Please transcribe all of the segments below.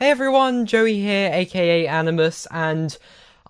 Hey everyone, Joey here, aka Animus, and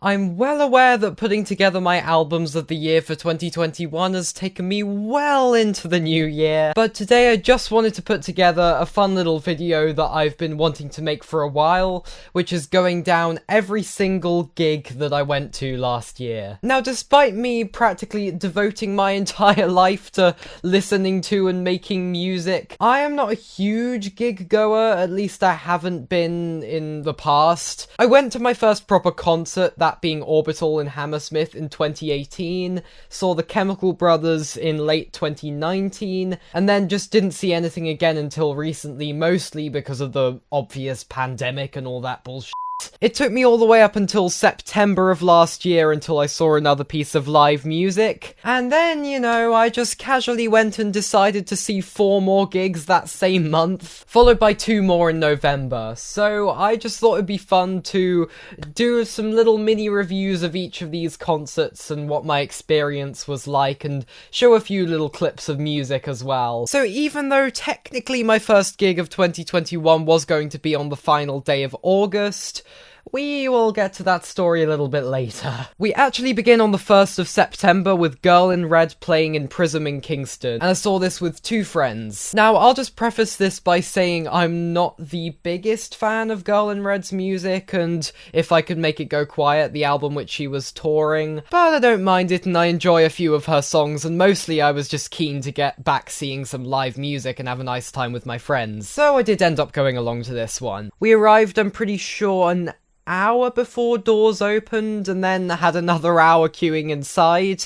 I'm well aware that putting together my albums of the year for 2021 has taken me well into the new year, but today I just wanted to put together a fun little video that I've been wanting to make for a while, which is going down every single gig that I went to last year. Now, despite me practically devoting my entire life to listening to and making music, I am not a huge gig goer, at least I haven't been in the past. I went to my first proper concert, that being Orbital in Hammersmith in 2018, saw the Chemical Brothers in late 2019, and then just didn't see anything again until recently, mostly because of the obvious pandemic and all that bullshit. It took me all the way up until September of last year until I saw another piece of live music, and then, you know, I just casually went and decided to see 4 more gigs that same month, followed by 2 more in November. So I just thought it'd be fun to do some little mini reviews of each of these concerts and what my experience was like, and show a few little clips of music as well. So even though technically my first gig of 2021 was going to be on the final day of August, we will get to that story a little bit later. We actually begin on the 1st of September with Girl in Red playing in Pryzm in Kingston, and I saw this with 2 friends. Now, I'll just preface this by saying I'm not the biggest fan of Girl in Red's music, and If I Could Make It Go Quiet, the album which she was touring, but I don't mind it and I enjoy a few of her songs, and mostly I was just keen to get back seeing some live music and have a nice time with my friends. So I did end up going along to this one. We arrived, I'm pretty sure, an hour before doors opened, and then had another hour queuing inside.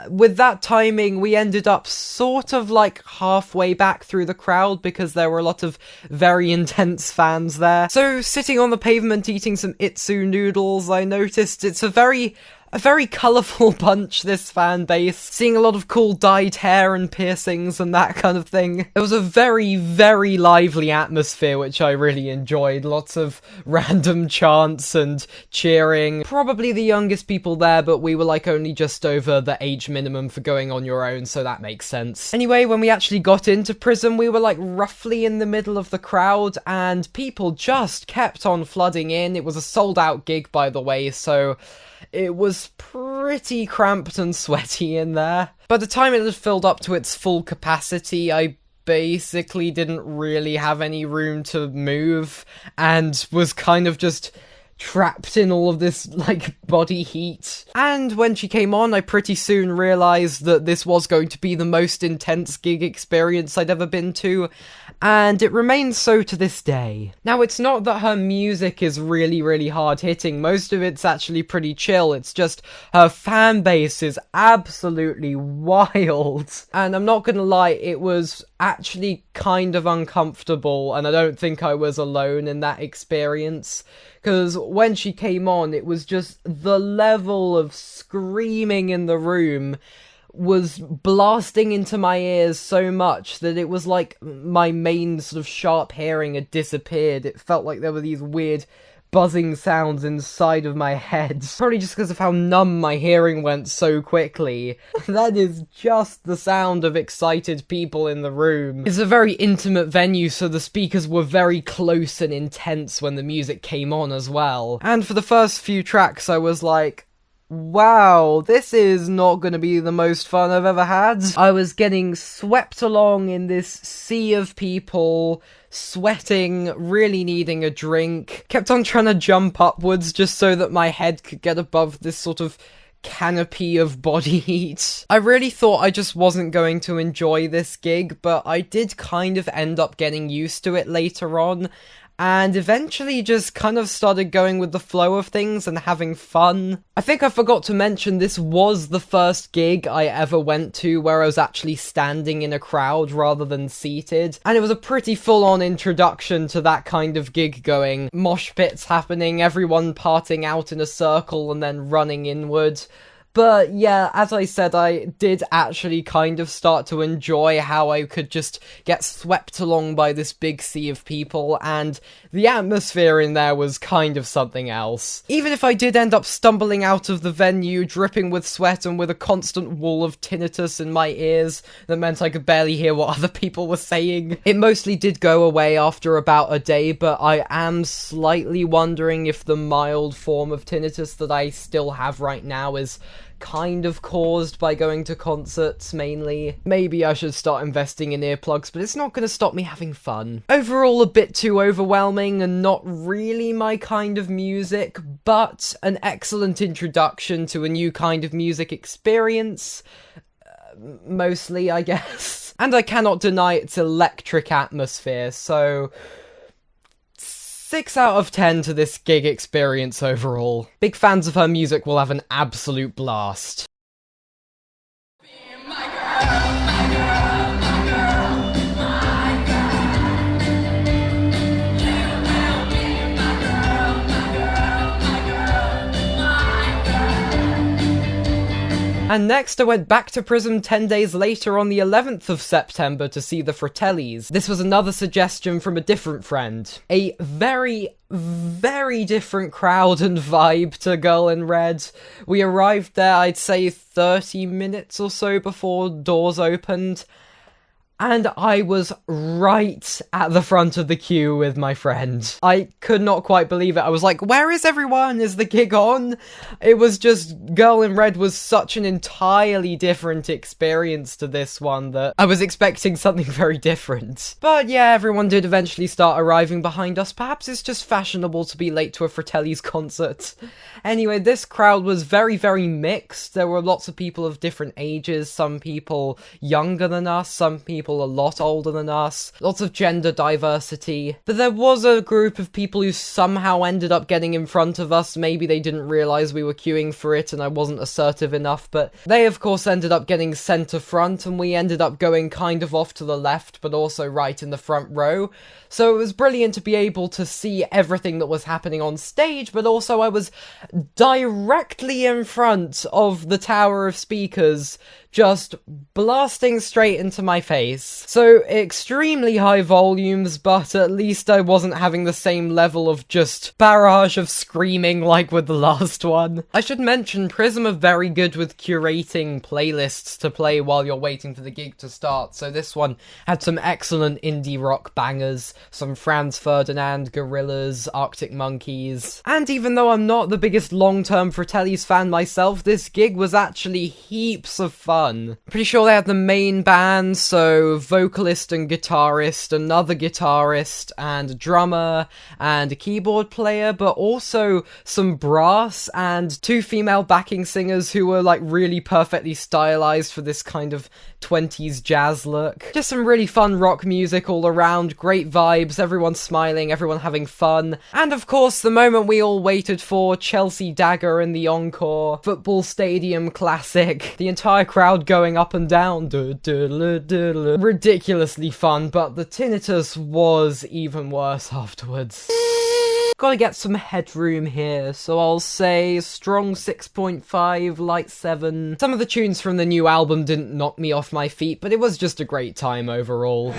With that timing, we ended up sort of like halfway back through the crowd because there were a lot of very intense fans there. So sitting on the pavement eating some Itsu noodles, I noticed it's a very colourful bunch, this fan base. Seeing a lot of cool dyed hair and piercings and that kind of thing. It was a very, very lively atmosphere, which I really enjoyed. Lots of random chants and cheering. Probably the youngest people there, but we were like only just over the age minimum for going on your own, so that makes sense. Anyway, when we actually got into Pryzm, we were like roughly in the middle of the crowd, and people just kept on flooding in. It was a sold out gig, by the way, so it was pretty cramped and sweaty in there. By the time it had filled up to its full capacity, I basically didn't really have any room to move, and was kind of just trapped in all of this, like, body heat. And when she came on, I pretty soon realised that this was going to be the most intense gig experience I'd ever been to, and it remains so to this day. Now, it's not that her music is really, really hard-hitting. Most of it's actually pretty chill. It's just her fan base is absolutely wild. And I'm not gonna lie, it was actually kind of uncomfortable, and I don't think I was alone in that experience. Because when she came on, it was just the level of screaming in the room was blasting into my ears so much that it was like my main sort of sharp hearing had disappeared. It felt like there were these weird buzzing sounds inside of my head. Probably just because of how numb my hearing went so quickly. That is just the sound of excited people in the room. It's a very intimate venue, so the speakers were very close and intense when the music came on as well. And for the first few tracks, I was like, wow, this is not going to be the most fun I've ever had. I was getting swept along in this sea of people, sweating, really needing a drink. Kept on trying to jump upwards just so that my head could get above this sort of canopy of body heat. I really thought I just wasn't going to enjoy this gig, but I did kind of end up getting used to it later on, and eventually just kind of started going with the flow of things and having fun. I think I forgot to mention this was the first gig I ever went to where I was actually standing in a crowd rather than seated, and it was a pretty full-on introduction to that kind of gig going. Mosh pits happening, everyone parting out in a circle and then running inward. But yeah, as I said, I did actually kind of start to enjoy how I could just get swept along by this big sea of people, and the atmosphere in there was kind of something else. Even if I did end up stumbling out of the venue, dripping with sweat and with a constant wall of tinnitus in my ears that meant I could barely hear what other people were saying, it mostly did go away after about a day, but I am slightly wondering if the mild form of tinnitus that I still have right now is kind of caused by going to concerts mainly. Maybe I should start investing in earplugs, but it's not going to stop me having fun. Overall, a bit too overwhelming and not really my kind of music, but an excellent introduction to a new kind of music experience. Mostly, I guess. And I cannot deny its electric atmosphere, so 6 out of 10 to this gig experience overall. Big fans of her music will have an absolute blast. And next I went back to Pryzm 10 days later on the 11th of September to see the Fratellis. This was another suggestion from a different friend. A very different crowd and vibe to Girl in Red. We arrived there, I'd say 30 minutes or so before doors opened, and I was right at the front of the queue with my friend. I could not quite believe it. I was like, where is everyone? Is the gig on? It was just, Girl in Red was such an entirely different experience to this one that I was expecting something very different. But yeah, everyone did eventually start arriving behind us. Perhaps it's just fashionable to be late to a Fratellis concert. Anyway, this crowd was very mixed. There were lots of people of different ages, some people younger than us, some people a lot older than us, lots of gender diversity, but there was a group of people who somehow ended up getting in front of us. Maybe they didn't realise we were queuing for it and I wasn't assertive enough, but they of course ended up getting centre front, and we ended up going kind of off to the left but also right in the front row. So it was brilliant to be able to see everything that was happening on stage, but also I was directly in front of the tower of speakers, just blasting straight into my face. So extremely high volumes, but at least I wasn't having the same level of just barrage of screaming like with the last one. I should mention, Pryzm are very good with curating playlists to play while you're waiting for the gig to start, so this one had some excellent indie rock bangers, some Franz Ferdinand, Gorillaz, Arctic Monkeys, and even though I'm not the biggest long-term Fratellis fan myself, this gig was actually heaps of fun. Pretty sure they had the main band, so vocalist and guitarist, another guitarist, and a drummer, and a keyboard player, but also some brass, and 2 female backing singers who were like really perfectly stylized for this kind of 20s jazz look. Just some really fun rock music all around, great vibes, everyone smiling, everyone having fun, and of course the moment we all waited for, Chelsea Dagger in the encore, football stadium classic, the entire crowd going up and down, ridiculously fun, but the tinnitus was even worse afterwards. Gotta get some headroom here, so I'll say strong 6.5, light 7. Some of the tunes from the new album didn't knock me off my feet, but it was just a great time overall.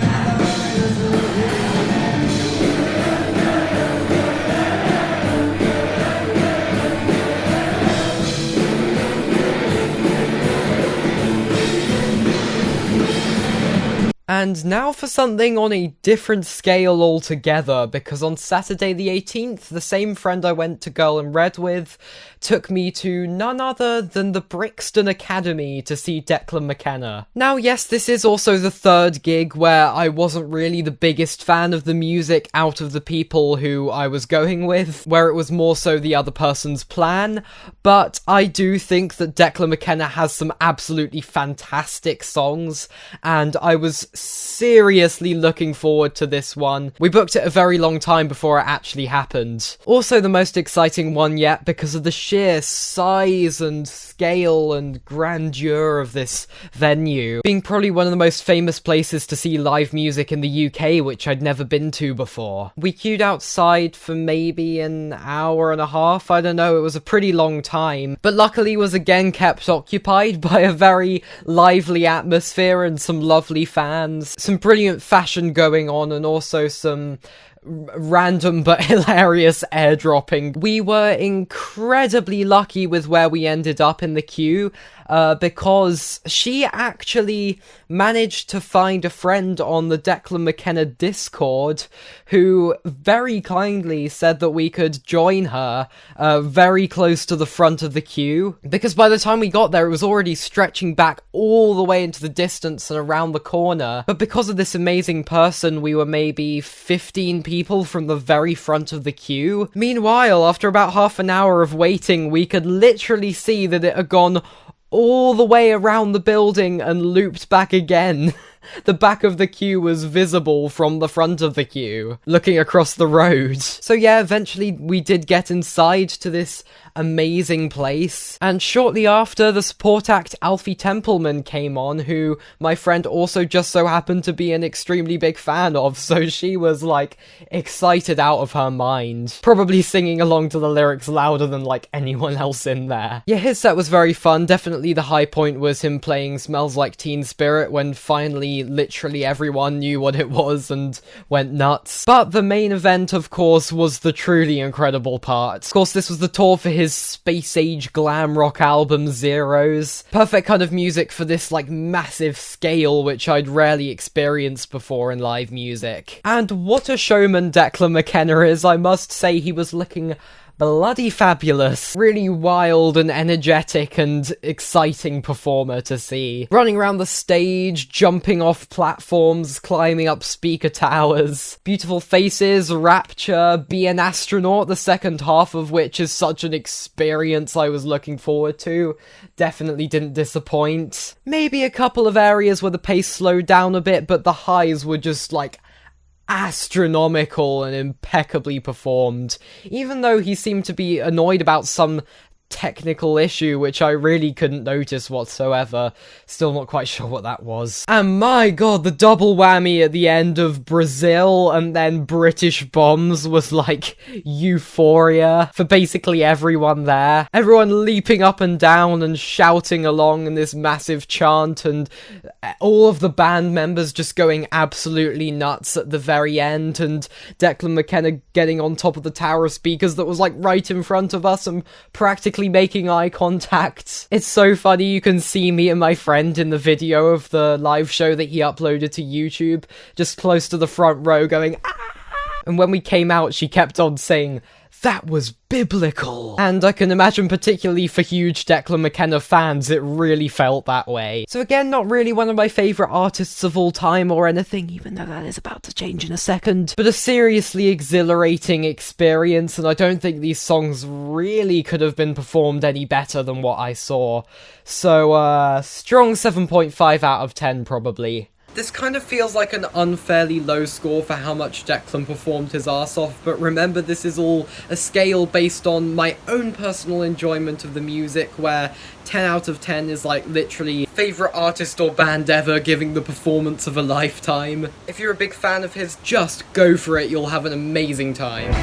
And now for something on a different scale altogether, because on Saturday the 18th, the same friend I went to Girl in Red with took me to none other than the Brixton Academy to see Declan McKenna. Now yes, this is also the 3rd gig where I wasn't really the biggest fan of the music out of the people who I was going with, where it was more so the other person's plan, but I do think that Declan McKenna has some absolutely fantastic songs, and I was seriously looking forward to this one. We booked it a very long time before it actually happened. Also the most exciting one yet because of the sheer size and scale and grandeur of this venue, being probably one of the most famous places to see live music in the UK, which I'd never been to before. We queued outside for maybe an hour and a half, I don't know, it was a pretty long time, but luckily was again kept occupied by a very lively atmosphere and some lovely fans, some brilliant fashion going on, and also some random but hilarious airdropping. We were incredibly lucky with where we ended up in the queue, because she actually managed to find a friend on the Declan McKenna Discord who very kindly said that we could join her very close to the front of the queue, because by the time we got there it was already stretching back all the way into the distance and around the corner. But because of this amazing person, we were maybe 15 people from the very front of the queue. Meanwhile, after about half an hour of waiting, we could literally see that it had gone all the way around the building and looped back again. The back of the queue was visible from the front of the queue, looking across the road. So yeah, eventually we did get inside to this amazing place, and shortly after, the support act Alfie Templeman came on, who my friend also just so happened to be an extremely big fan of, so she was like excited out of her mind, probably singing along to the lyrics louder than like anyone else in there. Yeah, his set was very fun. Definitely the high point was him playing Smells Like Teen Spirit when finally literally everyone knew what it was and went nuts. But the main event, of course, was the truly incredible part. Of course, this was the tour for his space age glam rock album Zeros. Perfect kind of music for this like massive scale, which I'd rarely experienced before in live music. And what a showman Declan McKenna is, I must say. He was looking bloody fabulous. Really wild and energetic and exciting performer to see. Running around the stage, jumping off platforms, climbing up speaker towers. Beautiful faces, rapture, be an astronaut, the second half of which is such an experience I was looking forward to. Definitely didn't disappoint. Maybe a couple of areas where the pace slowed down a bit, but the highs were just like astronomical and impeccably performed, even though he seemed to be annoyed about some technical issue which I really couldn't notice whatsoever. Still not quite sure what that was. And my god, the double whammy at the end of Brazil and then British Bombs was like euphoria for basically everyone there. Everyone leaping up and down and shouting along in this massive chant, and all of the band members just going absolutely nuts at the very end, and Declan McKenna getting on top of the tower of speakers that was like right in front of us and practically making eye contact. It's so funny. You can see me and my friend in the video of the live show that he uploaded to YouTube, just close to the front row going, "Ah!" And when we came out, she kept on saying, "That was biblical." And I can imagine, particularly for huge Declan McKenna fans, it really felt that way. So again, not really one of my favourite artists of all time or anything, even though that is about to change in a second, but a seriously exhilarating experience, and I don't think these songs really could have been performed any better than what I saw. So, strong 7.5 out of 10 probably. This kind of feels like an unfairly low score for how much Declan performed his arse off, but remember, this is all a scale based on my own personal enjoyment of the music, where 10 out of 10 is like literally favourite artist or band ever giving the performance of a lifetime. If you're a big fan of his, just go for it, you'll have an amazing time.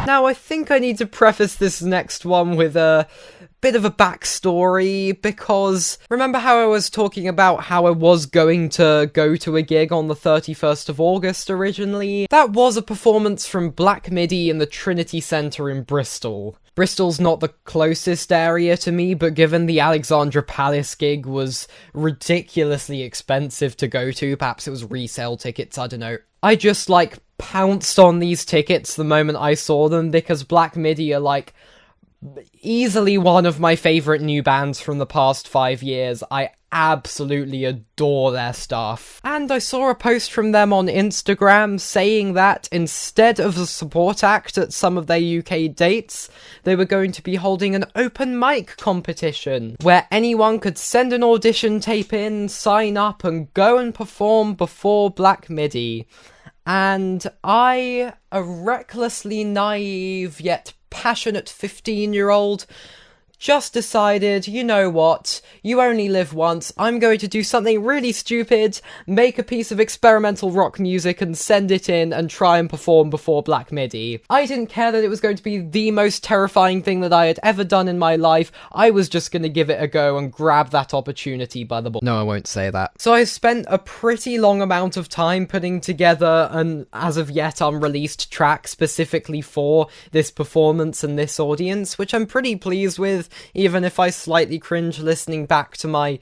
Now, I think I need to preface this next one with a bit of a backstory, because remember how I was talking about how I was going to go to a gig on the 31st of August originally? That was a performance from Black Midi in the Trinity Centre in Bristol. Bristol's not the closest area to me, but given the Alexandra Palace gig was ridiculously expensive to go to, perhaps it was resale tickets, I don't know. I just, like, pounced on these tickets the moment I saw them, because Black Midi are, like, easily one of my favourite new bands from the past 5 years. I absolutely adore their stuff. And I saw a post from them on Instagram saying that instead of a support act at some of their UK dates, they were going to be holding an open mic competition where anyone could send an audition tape in, sign up, and go and perform before Black Midi. And I, a recklessly naive yet passionate 15-year-old, just decided, you know what, you only live once, I'm going to do something really stupid, make a piece of experimental rock music and send it in and try and perform before Black Midi. I didn't care that it was going to be the most terrifying thing that I had ever done in my life. I was just going to give it a go and grab that opportunity by the ball. No, I won't say that. So I spent a pretty long amount of time putting together an as of yet unreleased track specifically for this performance and this audience, which I'm pretty pleased with, even if I slightly cringe listening back to my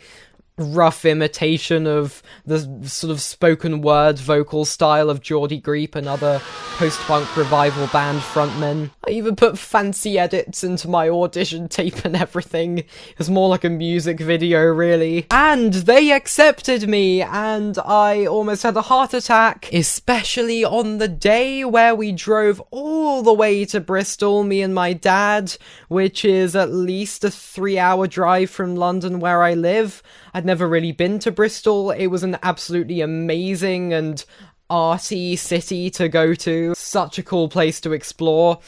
rough imitation of the sort of spoken word vocal style of Geordie Greep and other post-punk revival band frontmen. I even put fancy edits into my audition tape and everything. It was more like a music video, really. And they accepted me, and I almost had a heart attack, especially on the day where we drove all the way to Bristol, me and my dad, which is at least a 3-hour drive from London where I live. I'd never really been to Bristol. It was an absolutely amazing and arty city to go to. Such a cool place to explore.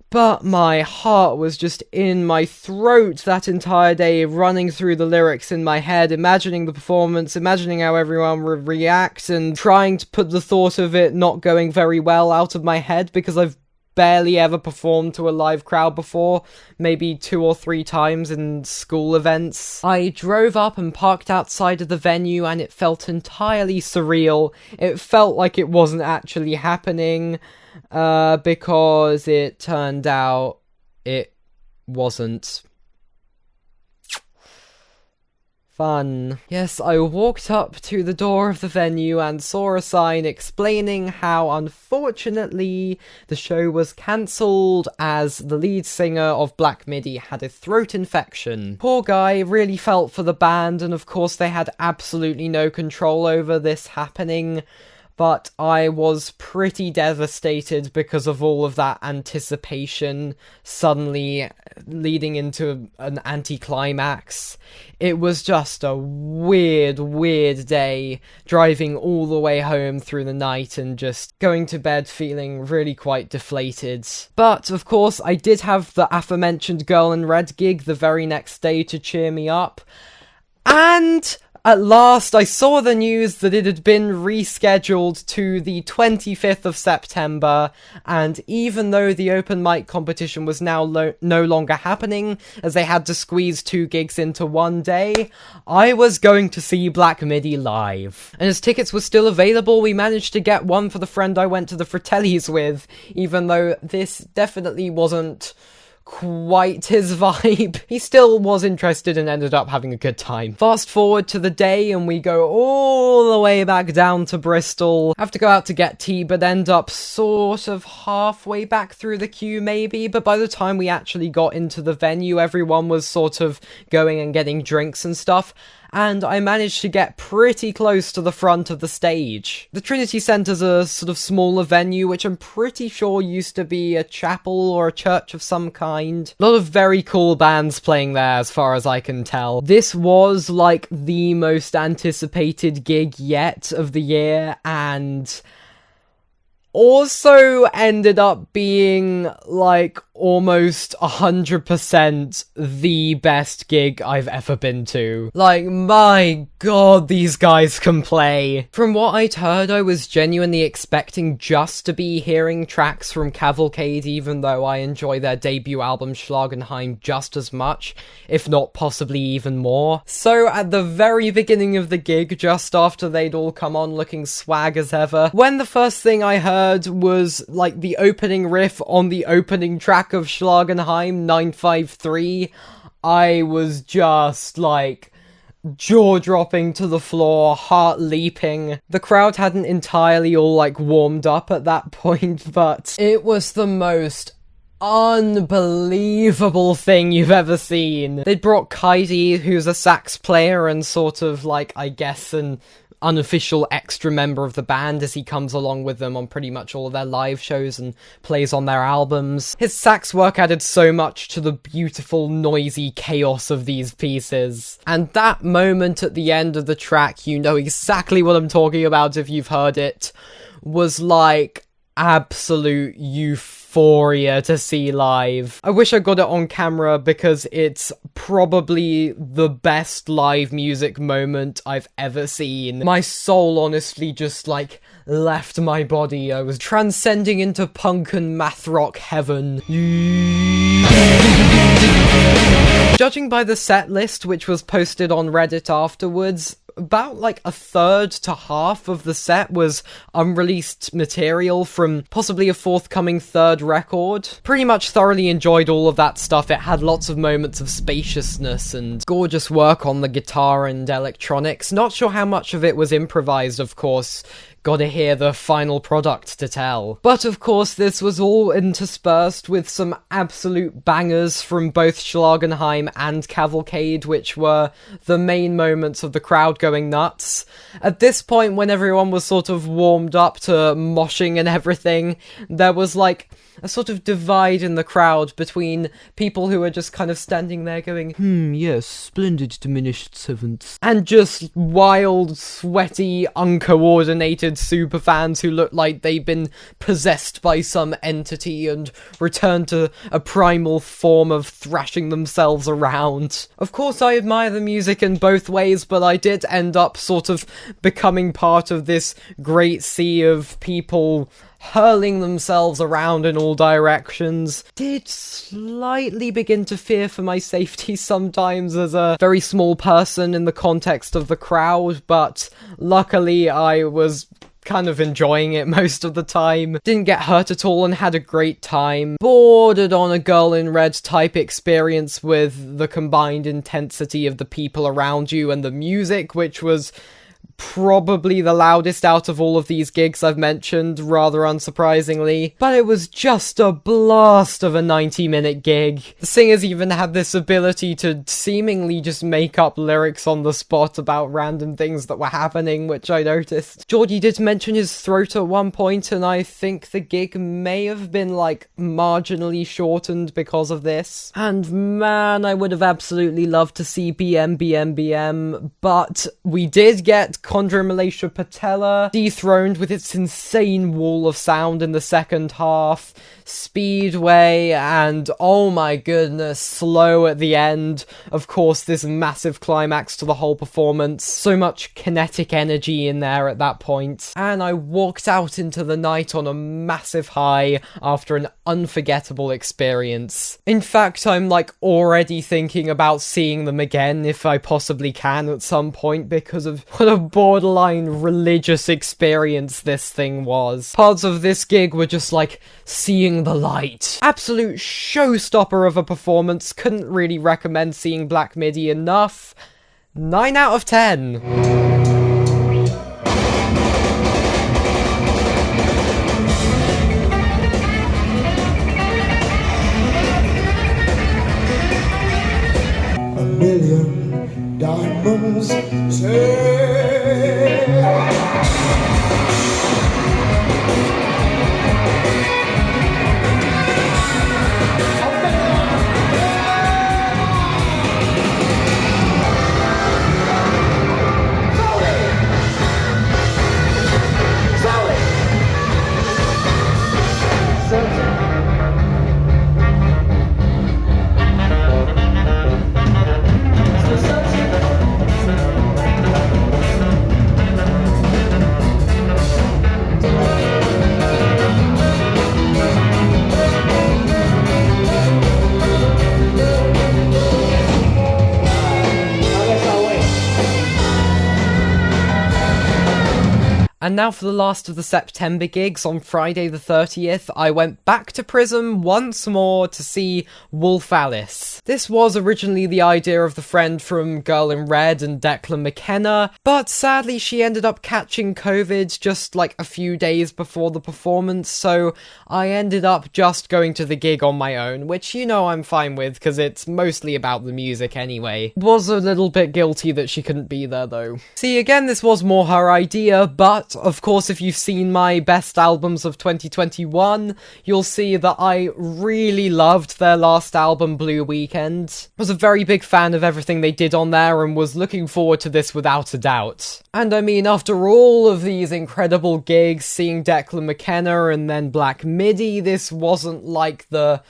But my heart was just in my throat that entire day, running through the lyrics in my head, imagining the performance, imagining how everyone would react, and trying to put the thought of it not going very well out of my head, because I've barely ever performed to a live crowd before, maybe 2 or 3 times in school events. I drove up and parked outside of the venue, and it felt entirely surreal. It felt like it wasn't actually happening, because it turned out it wasn't. Fun. Yes, I walked up to the door of the venue and saw a sign explaining how, unfortunately, the show was cancelled as the lead singer of Black Midi had a throat infection. Poor guy, really felt for the band, and of course they had absolutely no control over this happening. But I was pretty devastated because of all of that anticipation suddenly leading into an anticlimax. It was just a weird, weird day, driving all the way home through the night and just going to bed feeling really quite deflated. But, of course, I did have the aforementioned Girl in Red gig the very next day to cheer me up. And at last, I saw the news that it had been rescheduled to the 25th of September, and even though the open mic competition was now no longer happening, as they had to squeeze 2 gigs into one day, I was going to see Black Midi live. And as tickets were still available, we managed to get one for the friend I went to the Fratellis with, even though this definitely wasn't quite his vibe. He still was interested and ended up having a good time. Fast forward to the day and we go all the way back down to Bristol. Have to go out to get tea, but end up sort of halfway back through the queue maybe, but by the time we actually got into the venue, everyone was sort of going and getting drinks and stuff, and I managed to get pretty close to the front of the stage. The Trinity Centre's a sort of smaller venue, which I'm pretty sure used to be a chapel or a church of some kind. A lot of very cool bands playing there, as far as I can tell. This was, like, the most anticipated gig yet of the year, and also ended up being, like, almost 100% the best gig I've ever been to. Like, my god, these guys can play. From what I'd heard, I was genuinely expecting just to be hearing tracks from Cavalcade, even though I enjoy their debut album Schlagenheim just as much, if not possibly even more. So at the very beginning of the gig, just after they'd all come on looking swag as ever, when the first thing I heard was like the opening riff on the opening track of Schlagenheim 953, I was just like jaw-dropping to the floor, heart leaping. The crowd hadn't entirely all like warmed up at that point, but it was the most unbelievable thing you've ever seen. They'd brought Kaidi, who's a sax player and sort of like, I guess, an unofficial extra member of the band, as he comes along with them on pretty much all of their live shows and plays on their albums. His sax work added so much to the beautiful, noisy chaos of these pieces. And that moment at the end of the track, you know exactly what I'm talking about if you've heard it, was like absolute euphoria to see live. I wish I got it on camera because it's probably the best live music moment I've ever seen. My soul honestly just like left my body. I was transcending into punk and math rock heaven. Judging by the set list, which was posted on Reddit afterwards, about like a third to half of the set was unreleased material from possibly a forthcoming third record. Pretty much thoroughly enjoyed all of that stuff. It had lots of moments of spaciousness and gorgeous work on the guitar and electronics. Not sure how much of it was improvised, of course. Gotta hear the final product to tell. But of course, this was all interspersed with some absolute bangers from both Schlagenheim and Cavalcade, which were the main moments of the crowd going nuts. At this point, when everyone was sort of warmed up to moshing and everything, there was like a sort of divide in the crowd between people who were just kind of standing there going, yes, splendid diminished sevenths, and just wild, sweaty, uncoordinated superfans who looked like they'd been possessed by some entity and returned to a primal form of thrashing themselves around. Of course, I admire the music in both ways, but I did end up sort of becoming part of this great sea of people hurling themselves around in all directions. Did slightly begin to fear for my safety sometimes as a very small person in the context of the crowd, but luckily I was kind of enjoying it most of the time. Didn't get hurt at all and had a great time. Bordered on a Girl in Red type experience with the combined intensity of the people around you and the music, which was probably the loudest out of all of these gigs I've mentioned, rather unsurprisingly. But it was just a blast of a 90-minute gig. The singers even had this ability to seemingly just make up lyrics on the spot about random things that were happening, which I noticed. Geordie did mention his throat at one point, and I think the gig may have been like marginally shortened because of this. And man, I would have absolutely loved to see BM, but we did get Condra Malaysia Patella dethroned with its insane wall of sound in the second half, Speedway, and oh my goodness, Slow at the end. Of course, this massive climax to the whole performance. So much kinetic energy in there at that point. And I walked out into the night on a massive high after an unforgettable experience. In fact, I'm like already thinking about seeing them again if I possibly can at some point because of what a borderline religious experience this thing was. Parts of this gig were just like seeing the light. Absolute showstopper of a performance. Couldn't really recommend seeing Black Midi enough. 9 out of 10. Million diamonds And now for the last of the September gigs. On Friday the 30th, I went back to Pryzm once more to see Wolf Alice. This was originally the idea of the friend from Girl in Red and Declan McKenna, but sadly she ended up catching COVID just like a few days before the performance, so I ended up just going to the gig on my own, which you know I'm fine with because it's mostly about the music anyway. Was a little bit guilty that she couldn't be there though. See, again, this was more her idea, but of course if you've seen my best albums of 2021, you'll see that I really loved their last album, Blue Weekend. I was a very big fan of everything they did on there and was looking forward to this without a doubt. And I mean, after all of these incredible gigs, seeing Declan McKenna and then Black Midi, this wasn't like the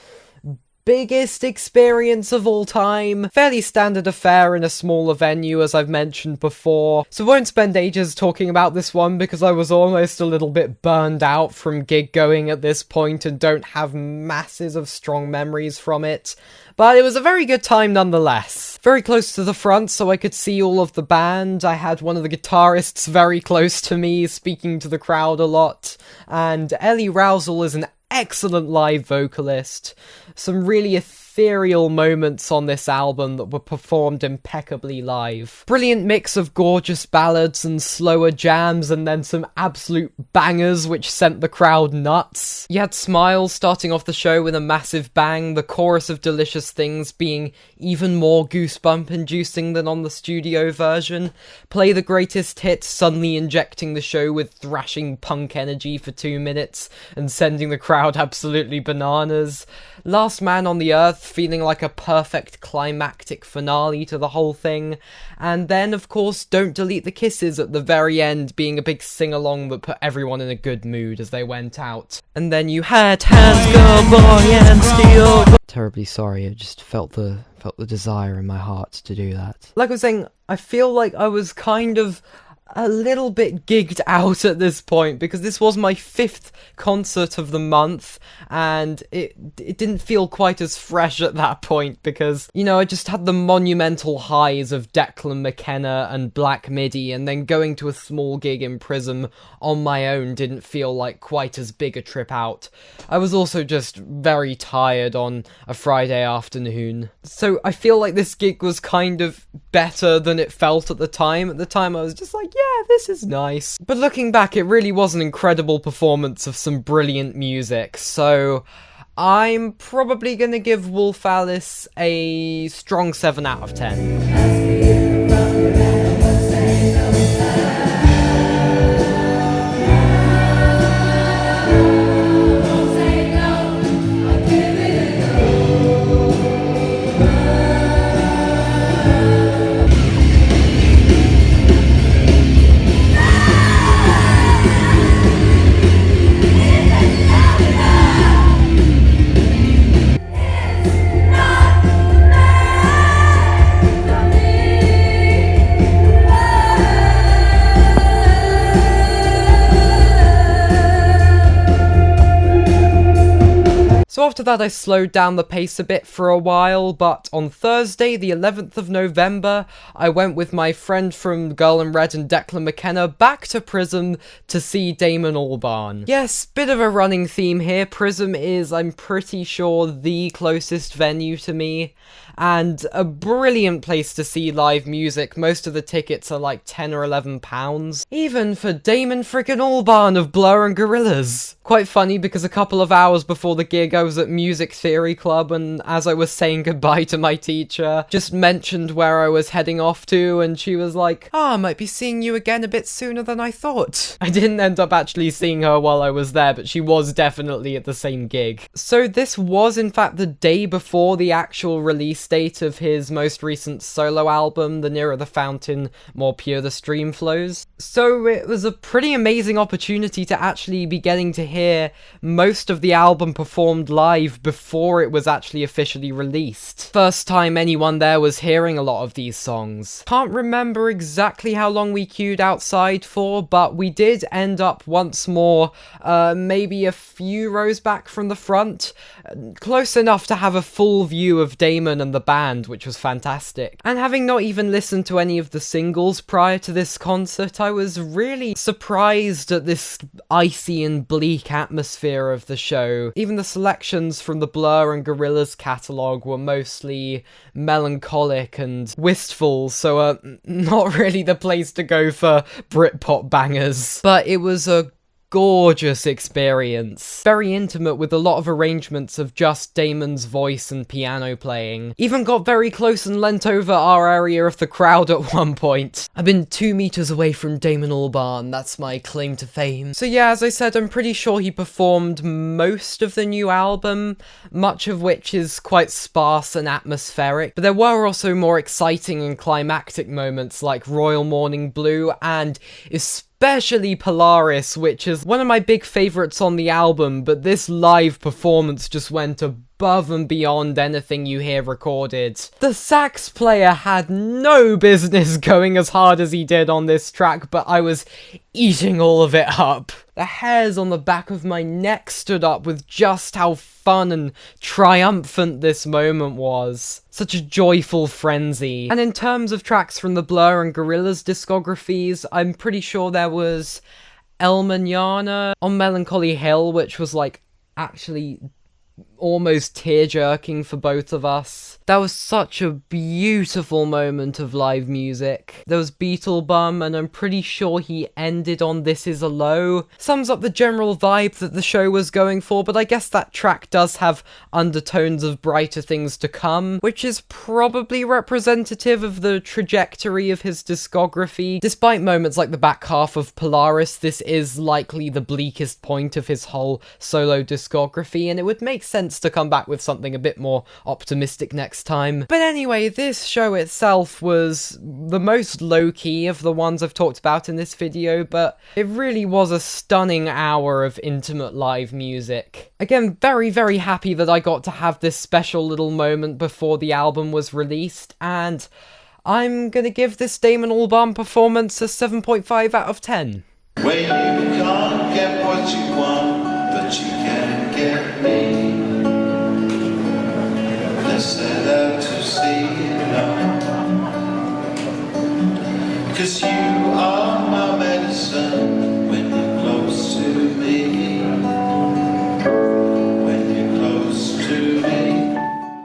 biggest experience of all time. Fairly standard affair in a smaller venue, as I've mentioned before, so won't spend ages talking about this one because I was almost a little bit burned out from gig going at this point and don't have masses of strong memories from it. But it was a very good time nonetheless. Very close to the front so I could see all of the band. I had one of the guitarists very close to me, speaking to the crowd a lot, and Ellie Rousel is an excellent live vocalist. Some really ethereal moments on this album that were performed impeccably live. Brilliant mix of gorgeous ballads and slower jams, and then some absolute bangers which sent the crowd nuts. You had Smiles starting off the show with a massive bang, the chorus of Delicious Things being even more goosebump inducing than on the studio version. Play the Greatest Hits suddenly injecting the show with thrashing punk energy for 2 minutes and sending the crowd absolutely bananas. Last Man on the Earth feeling like a perfect climactic finale to the whole thing. And then, of course, Don't Delete the Kisses at the very end being a big sing-along that put everyone in a good mood as they went out. And then you had Hands Go Boy and Steel. Terribly sorry, I just felt the desire in my heart to do that. Like I was saying, I feel like I was kind of a little bit gigged out at this point because this was my 5th concert of the month and it didn't feel quite as fresh at that point because, you know, I just had the monumental highs of Declan McKenna and Black Midi, and then going to a small gig in Pryzm on my own didn't feel like quite as big a trip out. I was also just very tired on a Friday afternoon, so I feel like this gig was kind of better than it felt at the time. At the time I was just like, yeah, this is nice. But looking back, it really was an incredible performance of some brilliant music, so I'm probably gonna give Wolf Alice a strong 7 out of 10. So after that I slowed down the pace a bit for a while, but on Thursday, the 11th of November, I went with my friend from Girl in Red and Declan McKenna back to Pryzm to see Damon Albarn. Yes, bit of a running theme here. Pryzm is, I'm pretty sure, the closest venue to me, and a brilliant place to see live music. Most of the tickets are like £10 or £11, even for Damon frickin' Albarn of Blur and Gorillaz. Quite funny because a couple of hours before the gig I was at Music Theory Club, and as I was saying goodbye to my teacher, just mentioned where I was heading off to, and she was like, I might be seeing you again a bit sooner than I thought. I didn't end up actually seeing her while I was there, but she was definitely at the same gig. So this was in fact the day before the actual release date of his most recent solo album, The Nearer the Fountain, More Pure the Stream Flows. So it was a pretty amazing opportunity to actually be getting to hear most of the album performed live live before it was actually officially released. First time anyone there was hearing a lot of these songs. Can't remember exactly how long we queued outside for, but we did end up once more, maybe a few rows back from the front, close enough to have a full view of Damon and the band, which was fantastic. And having not even listened to any of the singles prior to this concert, I was really surprised at this icy and bleak atmosphere of the show. Even the selections from the Blur and Gorillaz catalogue were mostly melancholic and wistful, so not really the place to go for Britpop bangers. But it was a gorgeous experience. Very intimate, with a lot of arrangements of just Damon's voice and piano playing. Even got very close and leant over our area of the crowd at one point. I've been 2 meters away from Damon Albarn, that's my claim to fame. So yeah, as I said, I'm pretty sure he performed most of the new album, much of which is quite sparse and atmospheric, but there were also more exciting and climactic moments like Royal Morning Blue and especially Polaris, which is one of my big favourites on the album, but this live performance just went above and beyond anything you hear recorded. The sax player had no business going as hard as he did on this track, but I was eating all of it up. The hairs on the back of my neck stood up with just how fun and triumphant this moment was. Such a joyful frenzy. And in terms of tracks from the Blur and Gorillaz discographies, I'm pretty sure there was El Mañana on Melancholy Hill, which was like actually almost tear-jerking for both of us. That was such a beautiful moment of live music. There was Beetlebum, and I'm pretty sure he ended on This Is a Low. Sums up the general vibe that the show was going for, but I guess that track does have undertones of brighter things to come, which is probably representative of the trajectory of his discography. Despite moments like the back half of Polaris, this is likely the bleakest point of his whole solo discography, and it would make sense to come back with something a bit more optimistic next time. But anyway, this show itself was the most low-key of the ones I've talked about in this video, but it really was a stunning hour of intimate live music. Again, very, very happy that I got to have this special little moment before the album was released, and I'm gonna give this Damon Albarn performance a 7.5 out of 10. When you can't get what you want, but you can get me. Set out to see it now, 'cause you are my medicine when you're close to me, when you're close to me.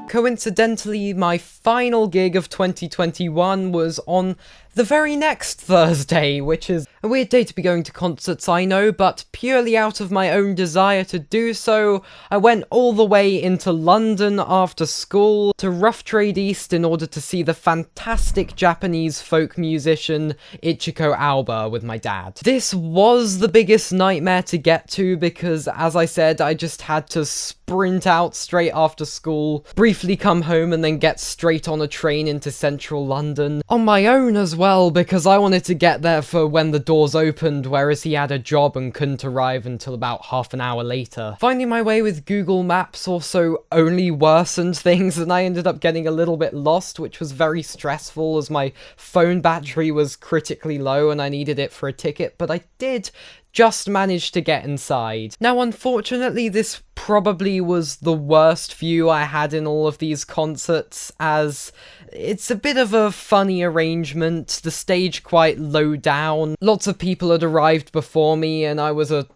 Coincidentally, my final gig of 2021 was on the very next Thursday, which is a weird day to be going to concerts, I know, but purely out of my own desire to do so, I went all the way into London after school to Rough Trade East in order to see the fantastic Japanese folk musician Ichiko Aoba with my dad. This was the biggest nightmare to get to because, as I said, I just had to sprint out straight after school, briefly come home and then get straight on a train into central London on my own as well, because I wanted to get there for when the doors opened, whereas he had a job and couldn't arrive until about half an hour later. Finding my way with Google Maps also only worsened things, and I ended up getting a little bit lost, which was very stressful as my phone battery was critically low and I needed it for a ticket, but I did just managed to get inside. Now, unfortunately, this probably was the worst view I had in all of these concerts, as it's a bit of a funny arrangement, the stage quite low down, lots of people had arrived before me, and I was a,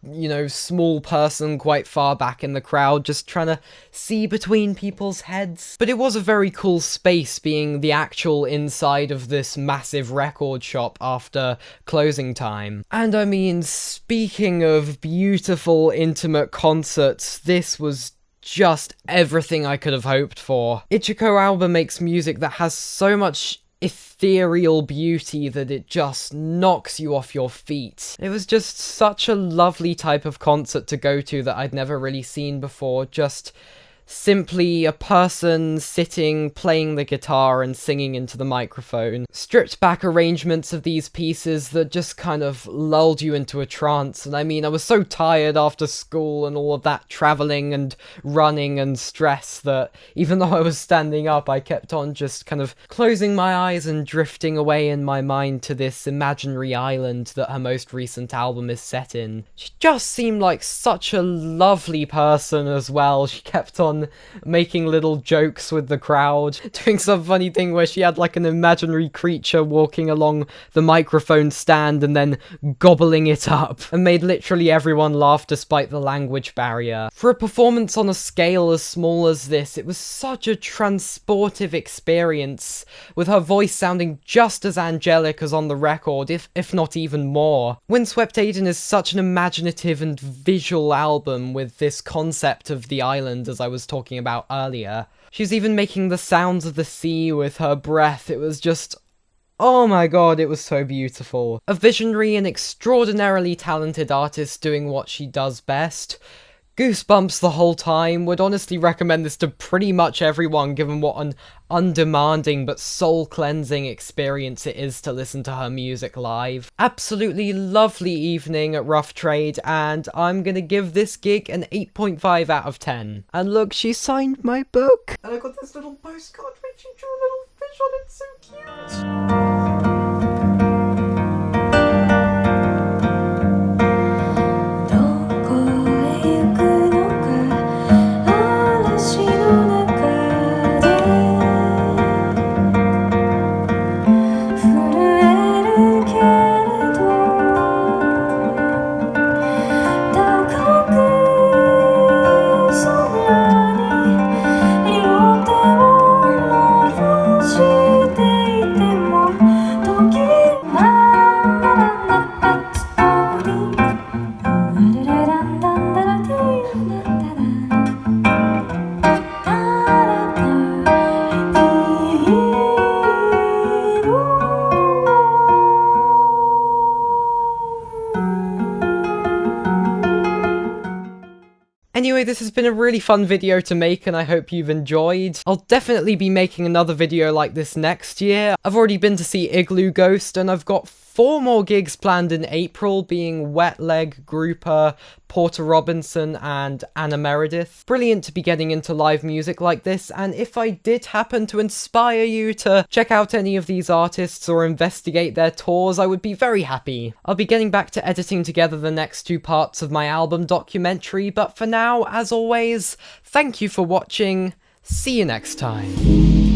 small person quite far back in the crowd, just trying to see between people's heads. But it was a very cool space, being the actual inside of this massive record shop after closing time. And I mean, speaking of beautiful, intimate concerts, this was just everything I could have hoped for. Ichiko Aoba makes music that has so much ethereal beauty that it just knocks you off your feet. It was just such a lovely type of concert to go to that I'd never really seen before. Just simply a person sitting, playing the guitar and singing into the microphone. Stripped back arrangements of these pieces that just kind of lulled you into a trance. And I mean, I was so tired after school and all of that travelling and running and stress that even though I was standing up, I kept on just kind of closing my eyes and drifting away in my mind to this imaginary island that her most recent album is set in. She just seemed like such a lovely person as well. She kept on making little jokes with the crowd, doing some funny thing where she had like an imaginary creature walking along the microphone stand and then gobbling it up, and made literally everyone laugh despite the language barrier. For a performance on a scale as small as this, it was such a transportive experience, with her voice sounding just as angelic as on the record, if not even more. Windswept Aiden is such an imaginative and visual album with this concept of the island, as I was talking about earlier. She was even making the sounds of the sea with her breath. It was just... oh my god, it was so beautiful. A visionary and extraordinarily talented artist doing what she does best. Goosebumps the whole time. Would honestly recommend this to pretty much everyone, given what an undemanding but soul-cleansing experience it is to listen to her music live. Absolutely lovely evening at Rough Trade, and I'm gonna give this gig an 8.5 out of 10. And look, she signed my book! And I got this little postcard which she drew a little fish on, it's so cute! 'Anyway, this has been a really fun video to make and I hope you've enjoyed. I'll definitely be making another video like this next year. I've already been to see Igloo Ghost and I've got 4 more gigs planned in April, being Wet Leg, Grouper, Porter Robinson and Anna Meredith. Brilliant to be getting into live music like this, and if I did happen to inspire you to check out any of these artists or investigate their tours, I would be very happy. I'll be getting back to editing together the next 2 parts of my album documentary, but for now, as always, thank you for watching. See you next time.